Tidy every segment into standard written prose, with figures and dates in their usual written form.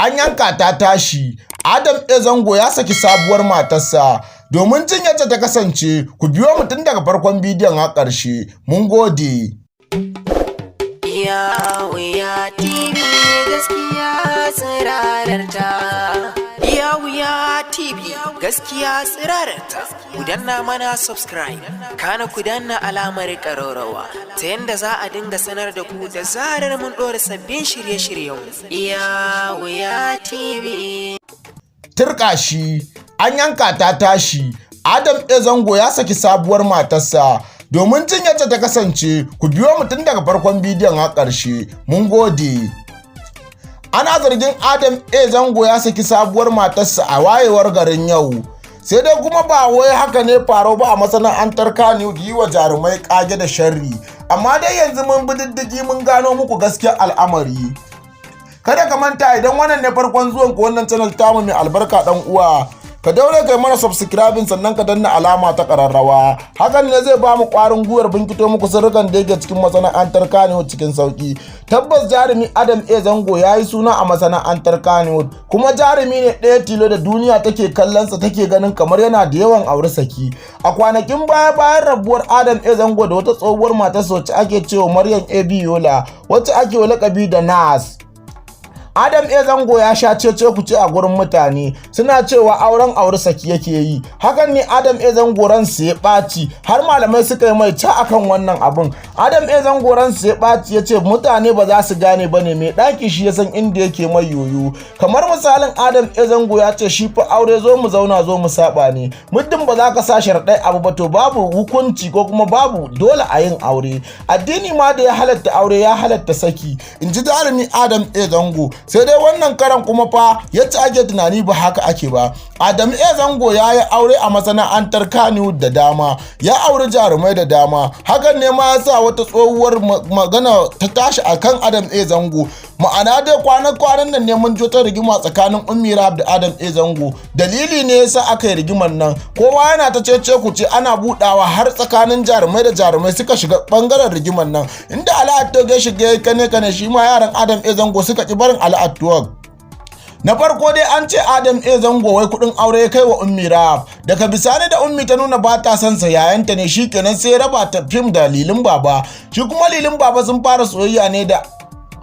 an yanka ta tashi. Adam zango ya saki sabuwar matarsa. Domin jin yadda ta kasance, ku biyo mu tun daga farkon bidiyon har ƙarshe. Mun gode. Wuya TV gaskiya tsirararta. Wuya TV gaskiya tsirararta. Ku danna mana subscribe, kana ku danna alamar ƙararrawa ta yanda za a dinga sanar da ku da zarar mun ɗora sabbin shirye-shiryen. Wuya TV. Tirkashi an yanka ta tashi. Adam zango ya saki sabuwar matarsa. Domin jin yadda ta kasance, ku biyo mu tun daga farkon bidiyon har ƙarshe. Mun gode. Ana zargin Adam zango ya saki sabuwar matarsa a wayewar garin yau. Sai dai kuma ba wai haka ne faro ba a masana'antar Kannywood yi wa jarumai kage da sharri. Amma dai yanzu mun bi diddigi mun gano muku gaskiyar al'amari. Kada ka manta idan wannan ne farkon zuwan ku wannan channel tamu mai albarka dan uwa, ka daure kai mana subscribing sannan ka danna alama ta kararrawa. Hakan ne zai ba mu ƙwarin gwiwar binkito muku sirrukan da yake cikin masana'antar Kannywood cikin sauki. Tabbas jarumi Adam zango ya yi suna a masana'antar Kannywood, kuma jarumi ne ɗaya tilo da duniya take kallonsa take ganin kamar yana da yawan aure saki. A kwanakin baya bayan rabuwar Adam zango da wata tsohuwar matarsa wacce ake cewa Maryam Yola, wacce ake wa lakabi da Nas. Adam zango ya sha cece kuce a gurin mutane, suna cewa auren aure saki yake yi. Hakan ne Adam zango ransa ya ɓaci, har malamai suka yi mai ca akan wannan abun. Adam zango ransa ya ɓaci ya ce mutane ba za su gane ba ne, mai ɗaki shi ya san inda yake mai yoyo. Kamar misalin Adam zango ya ce shi fa aure zo mu zauna zo mu saba ne, muddin ba za ka sa sharɗai abu ba to babu hukunci ko kuma babu dole a yin aure. Addini ma da ya halatta aure ya halatta saki, in ji jarumi Adam zango. Sai dai wannan karan kuma fa yacce ake tunani ba haka ake ba. Adam zango ya yi aure a masana'antar Kannywood da dama, ya auri jarumai da dama. Hakan ne ma ya sa wata tsohuwar magana ta tashi akan Adam zango. Ma'ana dai kwanan nan ne mun ta rigima tsakanin Ummi Rahab da Adam zango. Dalili ne yasa aka yi rigimar nan. Kowa yana ta cece ku ce ana budawa har tsakanin jarumai da jarumai suka shiga bangaren rigimar nan. Inda Ala'atto ya shiga kane shi ma yaran Adam zango suka ki barin Ala'atto. Na farko dai an ce Adam zango wai kudin aure ya kai wa Ummi Rahab. Daga bisani da Ummi ta nuna ba ta son sa yayanta ne, shikenan sai raba ta fim da Lilin Baba. Shi kuma Lilin Baba sun fara soyayya ne da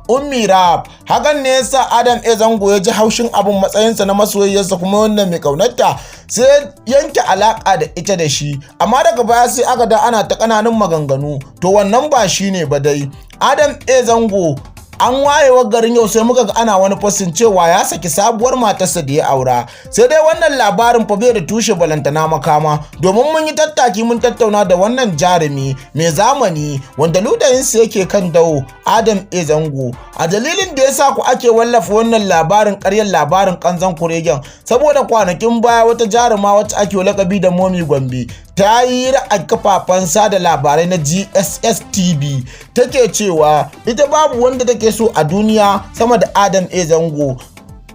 Ummi Rahab. Hakan ne yasa Adam zango ya ji haushin abin matsayinsa na masoyiyarsa kuma wannan mai kaunarta, sai yanke alaka da ita da shi. Amma daga baya sai aka da ana ta kananun maganganu. To wannan ba shine ba dai. Adam zango an wayewar garin yau sai muka ga ana wani fasin cewa ya saki sabuwar matarsa da ya aura. Sai dai wannan labarin fa bai da tushe balantana makama, domin mun yi tattaki mun tattauna da wannan jarumi mai zamani wanda ludayinsa yake kan dawo, Adam zango. A dalilin da yasa ku ake wallafa wannan labarin ƙaryar labarin kanzan kuregen, saboda kwanakin baya wata jaruma wacce ake lakabi da Momi Gombe ta yi a kafafen sada labarai na GSS TV take cewa ita babu wanda take so a duniya sama da Adam zango.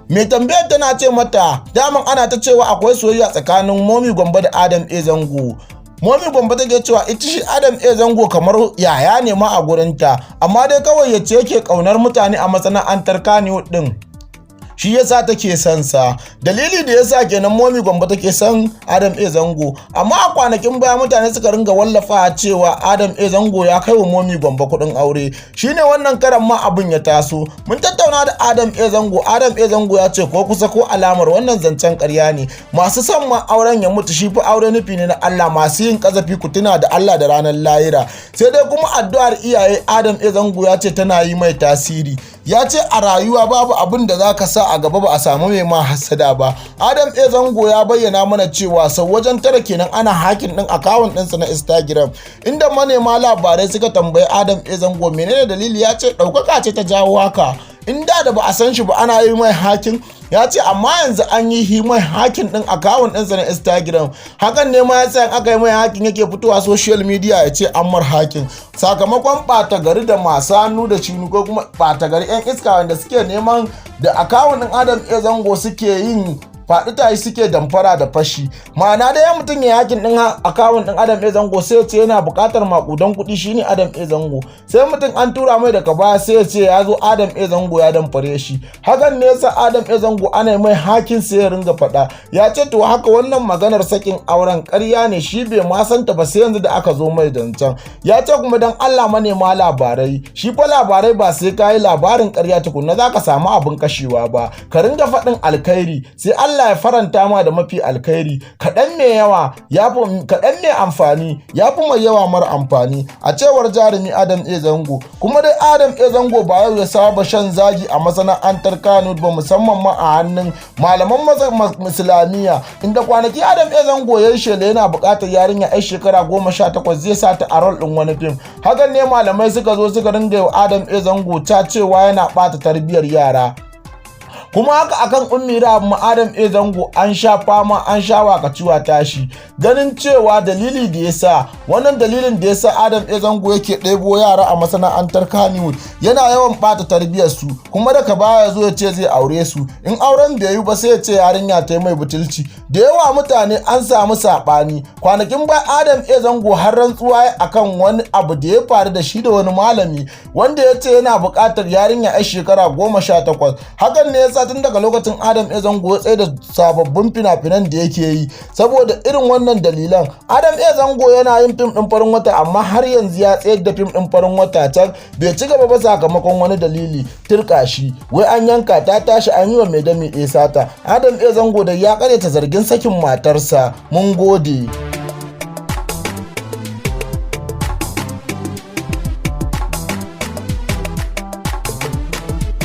Mai tambayar tana ce mata daman ana ta cewa akwai soyayya tsakanin Momi Gombe da Adam zango. Momi Gombe take cewa ita shi Adam zango kamar yaya ne ma a gurinta, amma dai kawai yace yake kaunar mutane a masana'antar Kannywood din, shi yasa take son sa. Dalili da yasa kenan Momi Gombe take son Adam zango. Amma a kwanakin baya mutane suka ringa wallafa cewa Adam zango ya kai wa Momi Gombe kudin aure. Shine wannan karan ma abin ya taso. Mun tattauna da Adam zango. Adam zango ya ce ko kusa ko alamar wannan zancen ƙarya ne. Masu son ma auren ya mutu, shi fa aure nufi ne na Allah. Masu yin kazafi ku tuna da Allah da ranar lahira. Sai dai kuma addu'ar iyaye Adam zango ya ce tana yi mai tasiri. Ya ce a rayuwa babu abin da zaka sa a gaba ba a samu mai ma hasada ba. Adam zango ya bayyana mana cewa sau wajen tara kenan ana hakin din akawun ɗinsa na Instagram, inda manema labarai suka tambayi Adam zango menene dalili. Ya ce ɗaukaka ce ta jawo haka. Inda da ba a san shi ba ana yi mai hakin, ya ce amma yanzu an yi mai hakin din akawun ɗinsa na Instagram. Hakan ne ma yasa aka yi mai hakin yake fitowa social media ya ce an mar hakin, sakamakon ɓata gari da masu hannu da shinu ko kuma ɓata gari 'yan iska wanda suke neman da akawun ɗin Adam zango suke yin faɗi tayi suke damfara da fashi. Ma'ana dai mutum ya hakin din akawun din Adam A Zango sai ya ce yana buƙatar makudan kuɗi shine Adam A Zango, sai mutum an tura mai daga baya sai ya ce ya zo Adam A Zango ya damfare shi. Hakan ne yasa Adam A Zango ana mai hakin sai ya ringa faɗa, ya ce to haka wannan maganar sakin auren ƙarya ne, shi bai ma santa ba sai yanzu da aka zo mai dancan. Ya ce kuma dan Allah manema labarai, shi fa labarai ba sai ka yi labarin ƙarya tukunna za ka samu abin kashewa ba, ka ringa faɗin alkhairi sai Allah ya faranta ma da mafi alkhairi. Kaɗan mai yawa kaɗan mai amfani ya fi mai yawa mara amfani, a cewar jarumi Adam A Zango. Kuma dai Adam A Zango ba yau ya saba shan zagi a masana'antar Kano ba, musamman ma a hannun malaman Islamiyya, inda kwanaki Adam A Zango ya yi shela yana buƙatar yarinya 'yar shekara 18 zai sa ta a rol ɗin wani fim. Hakan ne malamai suka zo suka ringa yau Adam A Zango ta cewa yana ɓata tarbiyyar yara. Kuma haka akan ummi Rahab Adam A Zango an sha fama, an sha wakaciwa tashi, ganin cewa dalili da yasa wannan dalilin da yasa Adam A Zango yake ɗebo yara a masana'antar Kannywood yana yawan ɓata tarbiyyar su, kuma daga baya zo ya ce zai aure su, in auren bai yi ba sai ya ce yarinya ta mai butulci. Da yawa mutane an samu saɓani. Kwanakin ba Adam A Zango har rantsuwa akan wani abu da ya faru da shi da wani malami wanda ya ce yana buƙatar yarinya 'yar shekara 18. Hakan ne yasa tun daga lokacin Adam A Zango ya tsaye da sababbin fina-finan da yake yi saboda irin wannan dalilan. Adam A Zango yana yin fim ɗin farin wata, amma har yanzu ya tsayar da fim ɗin farin wata can bai ci gaba ba sakamakon wani dalili. Tirkashi wai an yanka ta tashi an yi wa mai dami ɗaya sata. Adam A Zango da ya karyata zargin sakin matarsa. Mun gode.